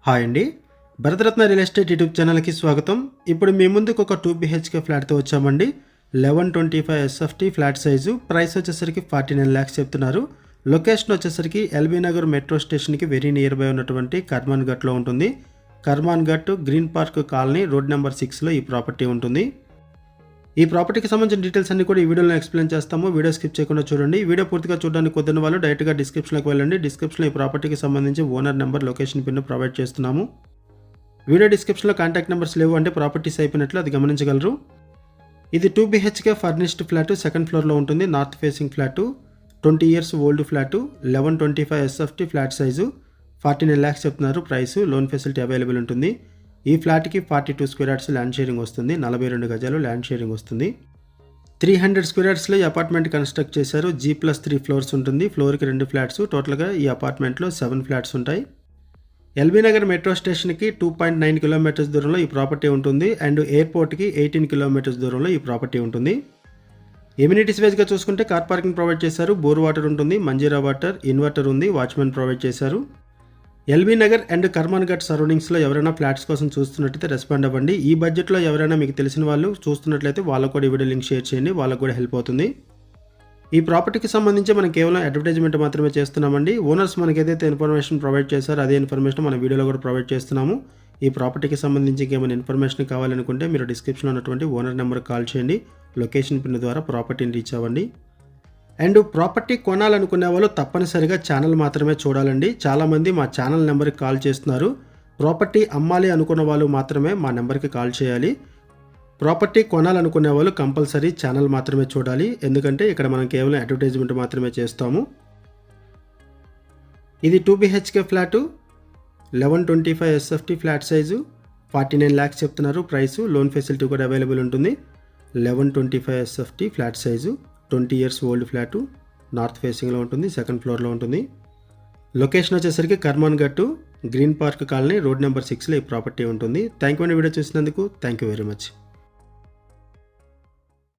Hi అండి, Bharat Ratna real estate YouTube ఛానల్కి స్వాగతం. ఇప్పుడు మీ ముందుకు ఒక 2 BHK ఫ్లాట్తో వచ్చామండి. 1125 SFT ఫ్లాట్ సైజు. ప్రైస్ వచ్చేసరికి 49 lakhs చెప్తున్నారు. లొకేషన్ వచ్చేసరికి ఎల్బీ నగర్ మెట్రో స్టేషన్కి వెరీ నియర్ బై ఉన్నటువంటి కర్మాన్ ఘట్లో ఉంటుంది. Karman Ghat green park colony road number 6లో ఈ ప్రాపర్టీ ఉంటుంది. ఈ ప్రాపర్టీకి సంబంధించిన డీటెయిల్స్ అన్ని కూడా ఈ వీడియోలో ఎక్స్ప్లెయిన్ చేస్తాము. వీడియో స్కిప్ చేయకుండా చూడండి. వీడియో పూర్తిగా చూడడానికి కుదరని వాళ్ళు డైరెక్ట్గా డిస్క్రిప్షన్లోకి వెళ్ళండి. డిస్క్రిప్షన్లో ఈ ప్రాపర్టీకి సంబంధించి owner number, location pin provide చేస్తున్నాము. వీడియో డిస్క్రిప్షన్లో కాంటాక్ట్ నెంబర్స్ లేవు అంటే ప్రాపర్టీస్ అయిపోయినట్లు అది గమనించగలరు. ఇది 2 BHK ఫర్నిష్డ్ ఫ్లాట్, సెకండ్ ఫ్లోర్లో ఉంటుంది. North facing flat, 20 years old flat, 1125 SFT flat size. 49 lakhs చెప్తున్నారు ప్రైస్. లోన్ ఫెసిలిటీ అవైలబుల్ ఉంటుంది. ఈ ఫ్లాట్కి 42 square yards ల్యాండ్ షేరింగ్ వస్తుంది. 42 గజాలు ల్యాండ్ షేరింగ్ వస్తుంది. 300 square yardsలో ఈ అపార్ట్మెంట్ కన్స్ట్రక్ట్ చేశారు. G+3 ఫ్లోర్స్ ఉంటుంది. ఫ్లోర్కి 2 ఫ్లాట్స్. టోటల్గా ఈ అపార్ట్మెంట్లో 7 ఫ్లాట్స్ ఉంటాయి. ఎల్బీ నగర్ మెట్రో స్టేషన్కి 2.9 kilometers దూరంలో ఈ ప్రాపర్టీ ఉంటుంది. అండ్ ఎయిర్పోర్ట్కి 18 kilometers దూరంలో ఈ ప్రాపర్టీ ఉంటుంది. ఎమ్యూనిటీస్ వైజ్గా చూసుకుంటే కార్ పార్కింగ్ ప్రొవైడ్ చేశారు. బోర్ వాటర్ ఉంటుంది, మంజీరా వాటర్, ఇన్వర్టర్ ఉంది, వాచ్మెన్ ప్రొవైడ్ చేశారు. ఎల్బీ నగర్ అండ్ కర్మాన్ ఘట్ సరౌండింగ్స్లో ఎవరైనా ఫ్లాట్స్ కోసం చూస్తున్నట్లయితే రెస్పాండ్ అవ్వండి. ఈ బడ్జెట్లో ఎవరైనా మీకు తెలిసిన వాళ్ళు చూస్తున్నట్లయితే వాళ్ళకు కూడా ఈ వీడియో లింక్ షేర్ చేయండి, వాళ్ళకు కూడా హెల్ప్ అవుతుంది. ఈ ప్రాపర్టీకి సంబంధించి మనం కేవలం అడ్వర్టైజ్మెంట్ మాత్రమే చేస్తున్నామండి. ఓనర్స్ మనకి ఏదైతే ఇన్ఫర్మేషన్ ప్రొవైడ్ చేశారో అదే ఇన్ఫర్మేషన్ మన వీడియోలో కూడా ప్రొవైడ్ చేస్తున్నాము. ఈ ప్రాపర్టీకి సంబంధించి ఏమైనా ఇన్ఫర్మేషన్ కావాలనుకుంటే మీరు డిస్క్రిప్షన్లో ఉన్నటువంటి ఓనర్ నెంబర్కి కాల్ చేయండి. లొకేషన్ పిన్ ద్వారా ప్రాపర్టీని రీచ్ అవ్వండి. అండ్ ప్రాపర్టీ కొనాలనుకునే వాళ్ళు తప్పనిసరిగా ఛానల్ మాత్రమే చూడాలండి. చాలామంది మా ఛానల్ నెంబర్కి కాల్ చేస్తున్నారు. ప్రాపర్టీ అమ్మాలి అనుకున్న వాళ్ళు మాత్రమే మా నెంబర్కి కాల్ చేయాలి. ప్రాపర్టీ కొనాలనుకునే వాళ్ళు కంపల్సరీ ఛానల్ మాత్రమే చూడాలి. ఎందుకంటే ఇక్కడ మనం కేవలం అడ్వర్టైజ్మెంట్ మాత్రమే చేస్తాము. ఇది 2 BHK flat, 1125 SFT flat size. 49 lakhs చెప్తున్నారు ప్రైస్. లోన్ ఫెసిలిటీ కూడా అవైలబుల్ ఉంటుంది. 1125 SFT ఫ్లాట్ సైజు, 20 years ఓల్డ్ ఫ్లాటు, నార్త్ ఫేసింగ్లో ఉంటుంది, సెకండ్ ఫ్లోర్లో ఉంటుంది. లొకేషన్ వచ్చేసరికి Karman Ghat green park colony road number 6లో ఈ ప్రాపర్టీ ఉంటుంది. థ్యాంక్ యూ అండి వీడియో చూసినందుకు. Thank you very much.